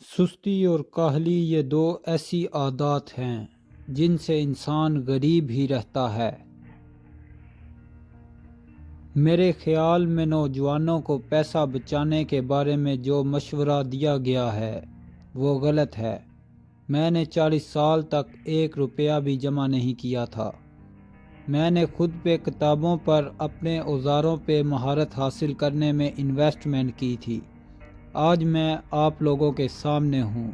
سستی اور کاہلی یہ دو ایسی عادات ہیں جن سے انسان غریب ہی رہتا ہے۔ میرے خیال میں نوجوانوں کو پیسہ بچانے کے بارے میں جو مشورہ دیا گیا ہے وہ غلط ہے۔ میں نے 40 سال تک 1 روپیہ بھی جمع نہیں کیا تھا۔ میں نے خود پہ کتابوں پر اپنے اوزاروں پہ مہارت حاصل کرنے میں انویسٹمنٹ کی تھی۔ آج میں آپ لوگوں کے سامنے ہوں۔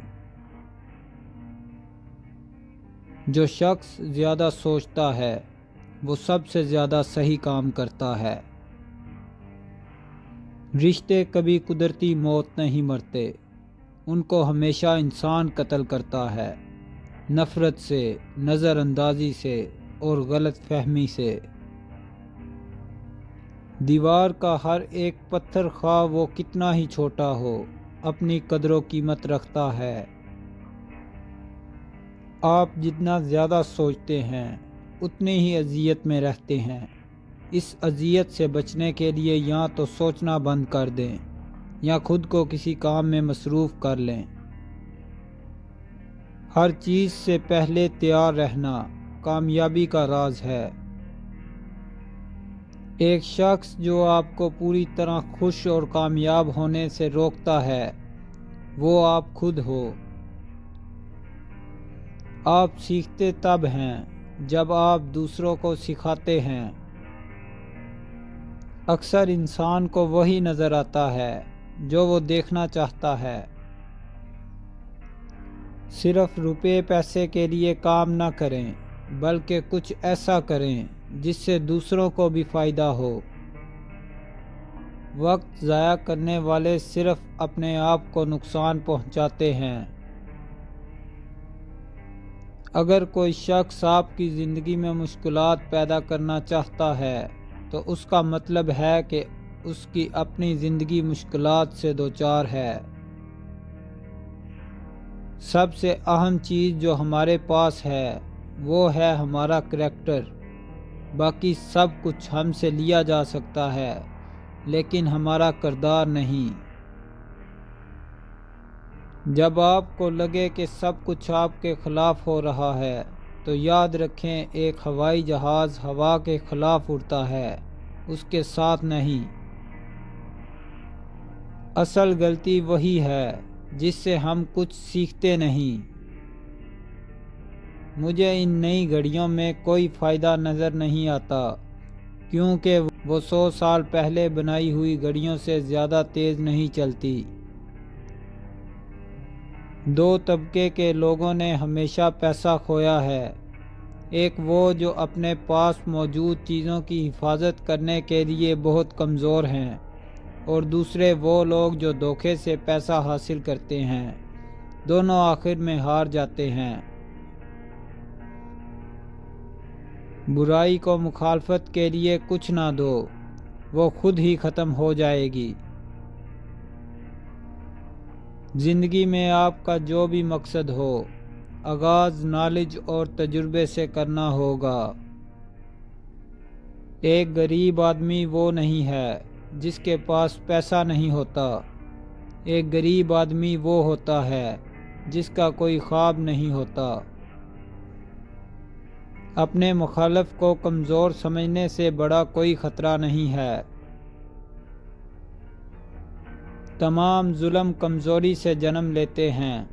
جو شخص زیادہ سوچتا ہے وہ سب سے زیادہ صحیح کام کرتا ہے۔ رشتے کبھی قدرتی موت نہیں مرتے، ان کو ہمیشہ انسان قتل کرتا ہے، نفرت سے، نظر اندازی سے اور غلط فہمی سے۔ دیوار کا ہر ایک پتھر خواہ وہ کتنا ہی چھوٹا ہو اپنی قدر و قیمت رکھتا ہے۔ آپ جتنا زیادہ سوچتے ہیں اتنی ہی اذیت میں رہتے ہیں۔ اس اذیت سے بچنے کے لیے یا تو سوچنا بند کر دیں یا خود کو کسی کام میں مصروف کر لیں۔ ہر چیز سے پہلے تیار رہنا کامیابی کا راز ہے۔ ایک شخص جو آپ کو پوری طرح خوش اور کامیاب ہونے سے روکتا ہے وہ آپ خود ہو۔ آپ سیکھتے تب ہیں جب آپ دوسروں کو سکھاتے ہیں۔ اکثر انسان کو وہی نظر آتا ہے جو وہ دیکھنا چاہتا ہے۔ صرف روپے پیسے کے لیے کام نہ کریں بلکہ کچھ ایسا کریں جس سے دوسروں کو بھی فائدہ ہو۔ وقت ضائع کرنے والے صرف اپنے آپ کو نقصان پہنچاتے ہیں۔ اگر کوئی شخص آپ کی زندگی میں مشکلات پیدا کرنا چاہتا ہے تو اس کا مطلب ہے کہ اس کی اپنی زندگی مشکلات سے دوچار ہے۔ سب سے اہم چیز جو ہمارے پاس ہے وہ ہے ہمارا کریکٹر۔ باقی سب کچھ ہم سے لیا جا سکتا ہے لیکن ہمارا کردار نہیں۔ جب آپ کو لگے کہ سب کچھ آپ کے خلاف ہو رہا ہے تو یاد رکھیں ایک ہوائی جہاز ہوا کے خلاف اڑتا ہے، اس کے ساتھ نہیں۔ اصل غلطی وہی ہے جس سے ہم کچھ سیکھتے نہیں۔ مجھے ان نئی گھڑیوں میں کوئی فائدہ نظر نہیں آتا کیونکہ وہ 100 سال پہلے بنائی ہوئی گھڑیوں سے زیادہ تیز نہیں چلتی۔ 2 طبقے کے لوگوں نے ہمیشہ پیسہ کھویا ہے، ایک وہ جو اپنے پاس موجود چیزوں کی حفاظت کرنے کے لیے بہت کمزور ہیں اور دوسرے وہ لوگ جو دھوکے سے پیسہ حاصل کرتے ہیں۔ دونوں آخر میں ہار جاتے ہیں۔ برائی کو مخالفت کے لیے کچھ نہ دو، وہ خود ہی ختم ہو جائے گی۔ زندگی میں آپ کا جو بھی مقصد ہو، آغاز نالج اور تجربے سے کرنا ہوگا۔ ایک غریب آدمی وہ نہیں ہے جس کے پاس پیسہ نہیں ہوتا، ایک غریب آدمی وہ ہوتا ہے جس کا کوئی خواب نہیں ہوتا۔ اپنے مخالف کو کمزور سمجھنے سے بڑا کوئی خطرہ نہیں ہے۔ تمام ظلم کمزوری سے جنم لیتے ہیں۔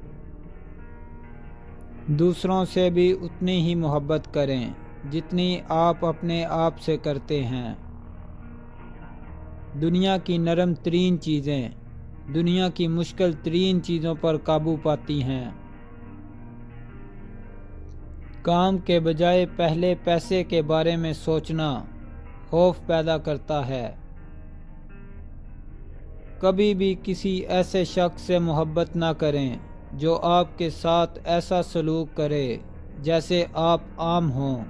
دوسروں سے بھی اتنی ہی محبت کریں جتنی آپ اپنے آپ سے کرتے ہیں۔ دنیا کی نرم ترین چیزیں دنیا کی مشکل ترین چیزوں پر قابو پاتی ہیں۔ کام کے بجائے پہلے پیسے کے بارے میں سوچنا خوف پیدا کرتا ہے۔ کبھی بھی کسی ایسے شخص سے محبت نہ کریں جو آپ کے ساتھ ایسا سلوک کرے جیسے آپ عام ہوں۔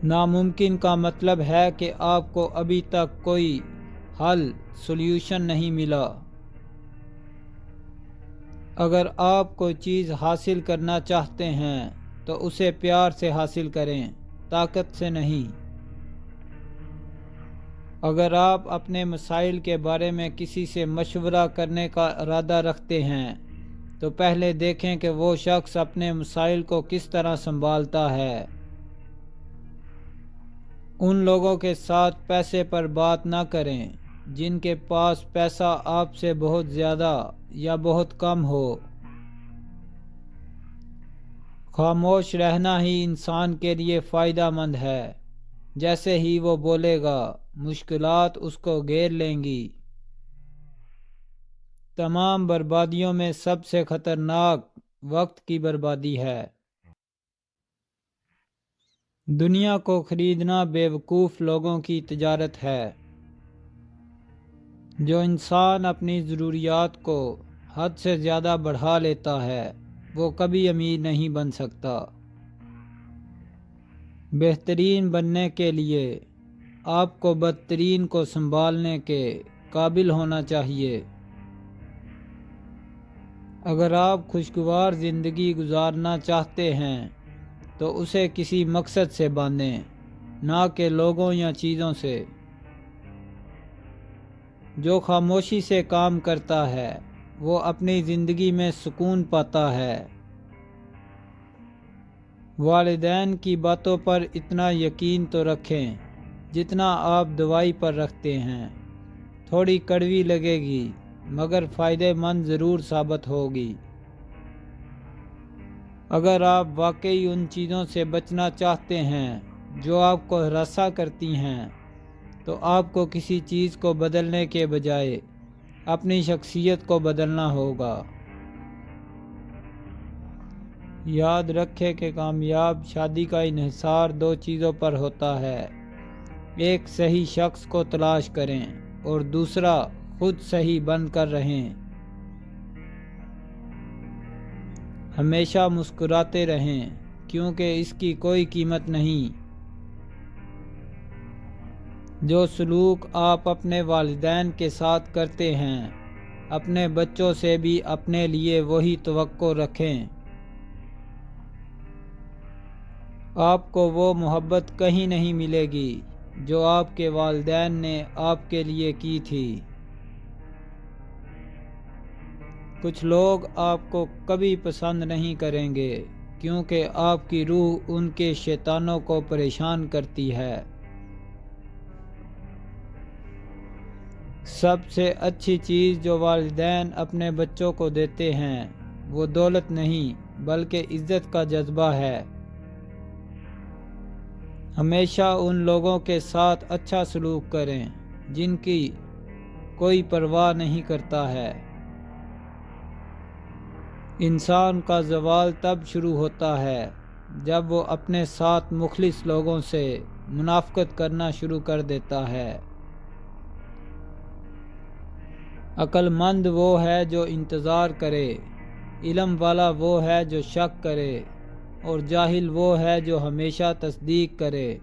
ناممکن کا مطلب ہے کہ آپ کو ابھی تک کوئی سولوشن نہیں ملا۔ اگر آپ کوئی چیز حاصل کرنا چاہتے ہیں تو اسے پیار سے حاصل کریں، طاقت سے نہیں۔ اگر آپ اپنے مسائل کے بارے میں کسی سے مشورہ کرنے کا ارادہ رکھتے ہیں تو پہلے دیکھیں کہ وہ شخص اپنے مسائل کو کس طرح سنبھالتا ہے۔ ان لوگوں کے ساتھ پیسے پر بات نہ کریں جن کے پاس پیسہ آپ سے بہت زیادہ یا بہت کم ہو۔ خاموش رہنا ہی انسان کے لیے فائدہ مند ہے۔ جیسے ہی وہ بولے گا مشکلات اس کو گھیر لیں گی۔ تمام بربادیوں میں سب سے خطرناک وقت کی بربادی ہے۔ دنیا کو خریدنا بیوقوف لوگوں کی تجارت ہے۔ جو انسان اپنی ضروریات کو حد سے زیادہ بڑھا لیتا ہے وہ کبھی امیر نہیں بن سکتا۔ بہترین بننے کے لیے آپ کو بدترین کو سنبھالنے کے قابل ہونا چاہیے۔ اگر آپ خوشگوار زندگی گزارنا چاہتے ہیں تو اسے کسی مقصد سے باندھیں، نہ کہ لوگوں یا چیزوں سے۔ جو خاموشی سے کام کرتا ہے وہ اپنی زندگی میں سکون پاتا ہے۔ والدین کی باتوں پر اتنا یقین تو رکھیں جتنا آپ دوائی پر رکھتے ہیں۔ تھوڑی کڑوی لگے گی مگر فائدہ مند ضرور ثابت ہوگی۔ اگر آپ واقعی ان چیزوں سے بچنا چاہتے ہیں جو آپ کو ہراساں کرتی ہیں تو آپ کو کسی چیز کو بدلنے کے بجائے اپنی شخصیت کو بدلنا ہوگا۔ یاد رکھیں کہ کامیاب شادی کا انحصار دو چیزوں پر ہوتا ہے۔ ایک صحیح شخص کو تلاش کریں اور دوسرا خود صحیح بن کر رہیں۔ ہمیشہ مسکراتے رہیں کیونکہ اس کی کوئی قیمت نہیں۔ جو سلوک آپ اپنے والدین کے ساتھ کرتے ہیں اپنے بچوں سے بھی اپنے لیے وہی توقع رکھیں۔ آپ کو وہ محبت کہیں نہیں ملے گی جو آپ کے والدین نے آپ کے لیے کی تھی۔ کچھ لوگ آپ کو کبھی پسند نہیں کریں گے کیونکہ آپ کی روح ان کے شیطانوں کو پریشان کرتی ہے۔ سب سے اچھی چیز جو والدین اپنے بچوں کو دیتے ہیں وہ دولت نہیں بلکہ عزت کا جذبہ ہے۔ ہمیشہ ان لوگوں کے ساتھ اچھا سلوک کریں جن کی کوئی پرواہ نہیں کرتا ہے۔ انسان کا زوال تب شروع ہوتا ہے جب وہ اپنے ساتھ مخلص لوگوں سے منافقت کرنا شروع کر دیتا ہے۔ عقل مند وہ ہے جو انتظار کرے، علم والا وہ ہے جو شک کرے، اور جاہل وہ ہے جو ہمیشہ تصدیق کرے۔